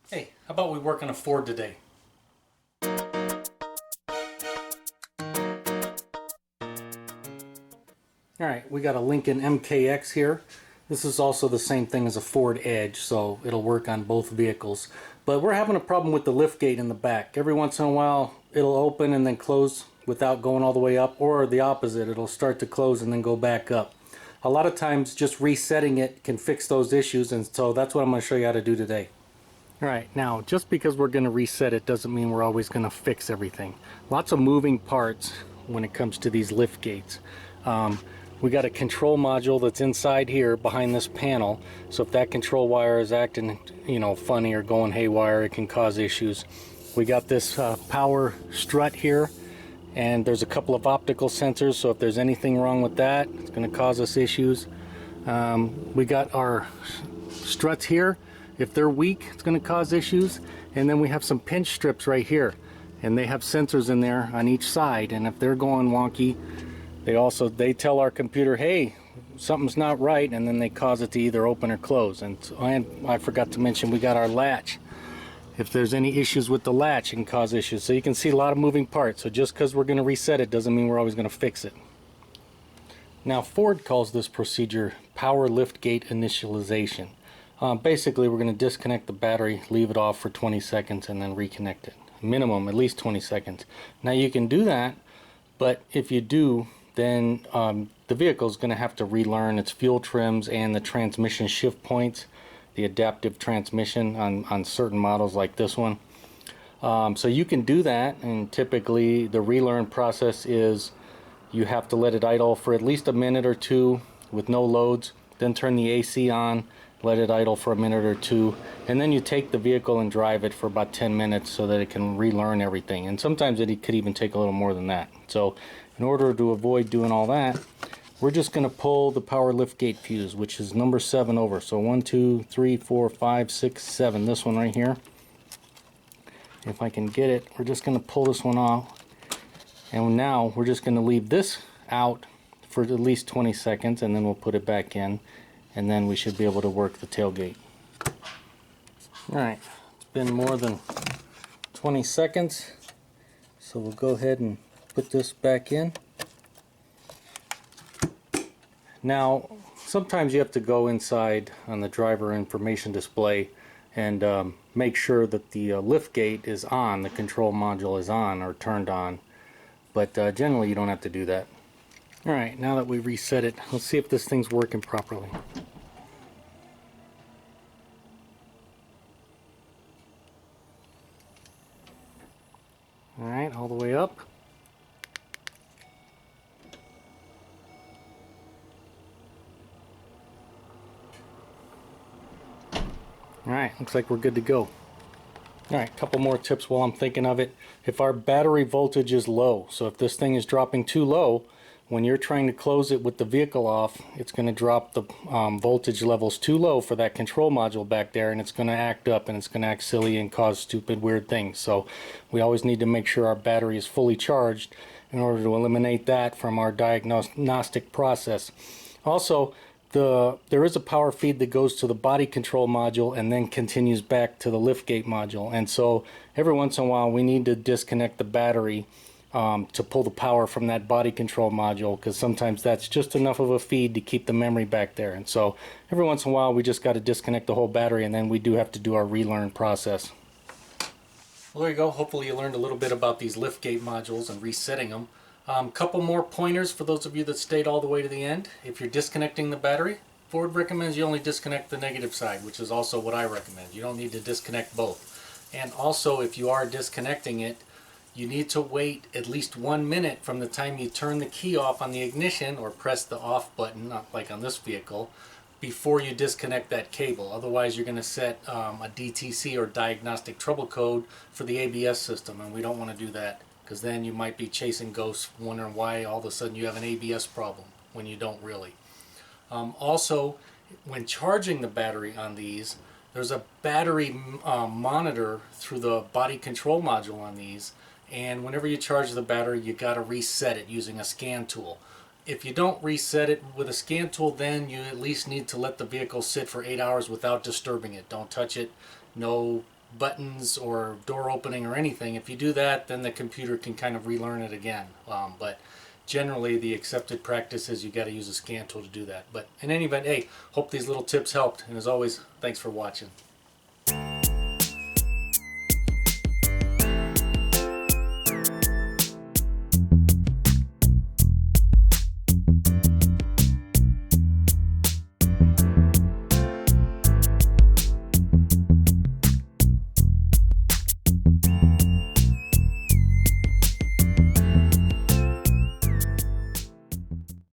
Hey, how about we work on a Ford today? Alright, we got a Lincoln MKX here. This is also the same thing as a Ford Edge, so it'll work on both vehicles. But we're having a problem with the liftgate in the back. Every once in a while, it'll open and then close without going all the way up, or the opposite, it'll start to close and then go back up. A lot of times, just resetting it can fix those issues, and so that's what I'm going to show you how to do today. Alright, now just because we're going to reset it doesn't mean we're always going to fix everything. Lots of moving parts when it comes to these lift gates. We got a control module that's inside here behind this panel, so if that control wire is acting funny or going haywire, it can cause issues. We got this power strut here, and there's a couple of optical sensors, so if there's anything wrong with that, it's going to cause us issues. We got our struts here. If they're weak, it's going to cause issues. And then we have some pinch strips right here, and they have sensors in there on each side, and if they're going wonky, they tell our computer, hey, something's not right, and then they cause it to either open or close. And I forgot to mention, we got our latch. If there's any issues with the latch, it can cause issues. So you can see a lot of moving parts. So just because we're going to reset it doesn't mean we're always going to fix it. Now, Ford calls this procedure Power Liftgate Initialization. Basically, we're going to disconnect the battery, leave it off for 20 seconds, and then reconnect it. Minimum, at least 20 seconds. Now, you can do that, but if you do, then the vehicle is going to have to relearn its fuel trims and the transmission shift points, the adaptive transmission on certain models like this one. So you can do that, and typically the relearn process is you have to let it idle for at least a minute or two with no loads, then turn the AC on, let it idle for a minute or two, and then you take the vehicle and drive it for about 10 minutes so that it can relearn everything. And sometimes it could even take a little more than that. So in order to avoid doing all that, we're just going to pull the power liftgate fuse, which is number 7 over. So 1, 2, 3, 4, 5, 6, 7. This one right here. If I can get it, we're just going to pull this one off. And now we're just going to leave this out for at least 20 seconds, and then we'll put it back in, and then we should be able to work the tailgate. Alright, it's been more than 20 seconds, so we'll go ahead and put this back in. Now, sometimes you have to go inside on the driver information display and make sure that the liftgate is on, the control module is on or turned on, but generally you don't have to do that. Alright, now that we reset it, let's see if this thing's working properly. Alright, all the way up. Alright, looks like we're good to go. Alright, a couple more tips while I'm thinking of it. If our battery voltage is low, so if this thing is dropping too low, when you're trying to close it with the vehicle off, it's going to drop the voltage levels too low for that control module back there, and it's going to act up and it's going to act silly and cause stupid weird things. So we always need to make sure our battery is fully charged in order to eliminate that from our diagnostic process. Also, there is a power feed that goes to the body control module and then continues back to the liftgate module, and so every once in a while we need to disconnect the battery to pull the power from that body control module, because sometimes that's just enough of a feed to keep the memory back there. And so every once in a while we just got to disconnect the whole battery, and then we do have to do our relearn process. Well, there you go. Hopefully you learned a little bit about these liftgate modules and resetting them. Couple more pointers for those of you that stayed all the way to the end. If you're disconnecting the battery, Ford recommends you only disconnect the negative side, which is also what I recommend. You don't need to disconnect both. And also, if you are disconnecting it, you need to wait at least 1 minute from the time you turn the key off on the ignition or press the off button, like on this vehicle, before you disconnect that cable. Otherwise, you're going to set a DTC or diagnostic trouble code for the ABS system, and we don't want to do that, because then you might be chasing ghosts wondering why all of a sudden you have an ABS problem when you don't really. Also, when charging the battery on these, there's a battery monitor through the body control module on these, and whenever you charge the battery, you got to reset it using a scan tool. If you don't reset it with a scan tool, then you at least need to let the vehicle sit for 8 hours without disturbing it. Don't touch it. No buttons or door opening or anything. If you do that, then the computer can kind of relearn it again. But generally the accepted practice is you got to use a scan tool to do that. But in any event, hey, hope these little tips helped, and as always, thanks for watching.